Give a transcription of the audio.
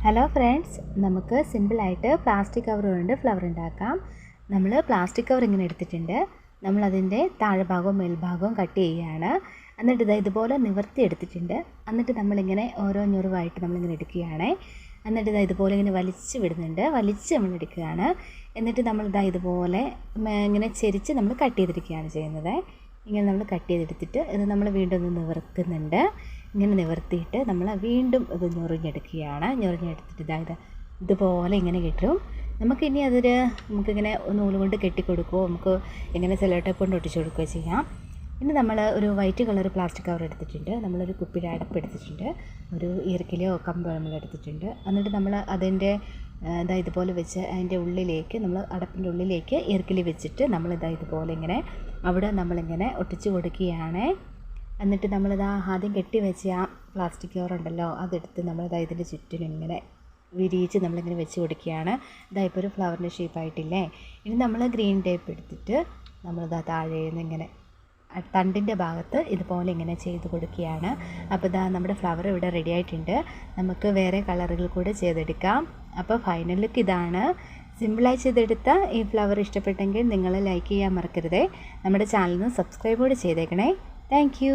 Hello friends, നമുക്ക് സിമ്പിളായിട്ട് plastic cover കൊണ്ട് ഫ്ലവർ ഉണ്ടാക്കാം. നമ്മൾ പ്ലാസ്റ്റിക് കവർ ഇങ്ങനെ എടുത്തിട്ടുണ്ട്. നമ്മളതിൻ്റെ താഴ്ഭാഗവും മേൽഭാഗവും കട്ട് ചെയ്യുകയാണ്. എന്നിട്ട് ഇതുപോലെ നിവർത്തി എടുത്തിട്ടുണ്ട്. എന്നിട്ട് നമ്മളിങ്ങനെ ഓരോ ഞൊറിവായിട്ട് നമ്മളിങ്ങനെ എടുക്കുകയാണ്. എന്നിട്ട് ഇതുപോലെ ഇങ്ങനെ വലിച്ച് വിടുന്നുണ്ട്. വലിച്ച് നമ്മൾ എടുക്കുകയാണ്. എന്നിട്ട് നമ്മൾ ഇതുപോലെ ഇങ്ങനെ ചെരിച്ച് നമ്മൾ കട്ട് ചെയ്തെടുക്കുകയാണ് ചെയ്യുന്നത്. ഇങ്ങനെ നമ്മൾ കട്ട് ചെയ്തെടുത്തിട്ട് ഇത് നമ്മൾ വീണ്ടും ഒന്ന് നിവർത്തുന്നുണ്ട്. ഇങ്ങനെ നിവർത്തിയിട്ട് നമ്മൾ വീണ്ടും ഇത് ഞൊറിഞ്ഞെടുക്കുകയാണ്. ഞൊറിഞ്ഞെടുത്തിട്ട് ഇതുപോലെ ഇങ്ങനെ കിട്ടും. നമുക്കിനി നമുക്കിങ്ങനെ നൂല് കൊണ്ട് കെട്ടിക്കൊടുക്കുകയോ നമുക്ക് ഇങ്ങനെ സെല്ലോ ടേപ്പ് കൊണ്ട് ഒട്ടിച്ച് കൊടുക്കുകയോ ചെയ്യാം. ഇനി നമ്മൾ ഒരു വൈറ്റ് കളർ പ്ലാസ്റ്റിക് കവർ എടുത്തിട്ടുണ്ട്. നമ്മളൊരു കുപ്പിയുടെ അടപ്പ് എടുത്തിട്ടുണ്ട്. ഒരു ഈർക്കിലോ കമ്പോ നമ്മൾ എടുത്തിട്ടുണ്ട്. എന്നിട്ട് നമ്മൾ അതിൻ്റെ ഇതുപോലെ വെച്ച് അതിൻ്റെ ഉള്ളിലേക്ക് നമ്മൾ അടപ്പിൻ്റെ ഉള്ളിലേക്ക് ഈർക്കിലി വെച്ചിട്ട് നമ്മൾ ഇതുപോലെ ഇങ്ങനെ അവിടെ നമ്മളിങ്ങനെ ഒട്ടിച്ച് കൊടുക്കുകയാണ്. എന്നിട്ട് ആദ്യം കെട്ടി വെച്ച ആ പ്ലാസ്റ്റിക് കവർ ഉണ്ടല്ലോ, അതെടുത്ത് നമ്മൾ ഇതിൻ്റെ ചുറ്റിനും ഇങ്ങനെ വിരിയിച്ച് നമ്മളിങ്ങനെ വെച്ച് കൊടുക്കുകയാണ്. ഇപ്പോൾ ഒരു ഫ്ലവറിൻ്റെ ഷേപ്പായിട്ടില്ലേ. ഇനി നമ്മൾ ഗ്രീൻ ടേപ്പ് എടുത്തിട്ട് നമ്മൾ താഴേന്ന് ഇങ്ങനെ തണ്ടിൻ്റെ ഭാഗത്ത് ഇതുപോലെ ഇങ്ങനെ ചെയ്ത് കൊടുക്കുകയാണ്. അപ്പോൾ നമ്മുടെ ഫ്ലവർ ഇവിടെ റെഡി ആയിട്ടുണ്ട്. നമുക്ക് വേറെ കളറുകൾ കൂടെ ചെയ്തെടുക്കാം. അപ്പോൾ ഫൈനൽ ലുക്ക് ഇതാണ്. സിമ്പിളായി ചെയ്തെടുത്ത ഈ ഫ്ലവർ ഇഷ്ടപ്പെട്ടെങ്കിൽ നിങ്ങൾ ലൈക്ക് ചെയ്യാൻ മറക്കരുതേ. നമ്മുടെ ചാനലിന് സബ്സ്ക്രൈബ് കൂടെ ചെയ്തേക്കണേ. Thank you.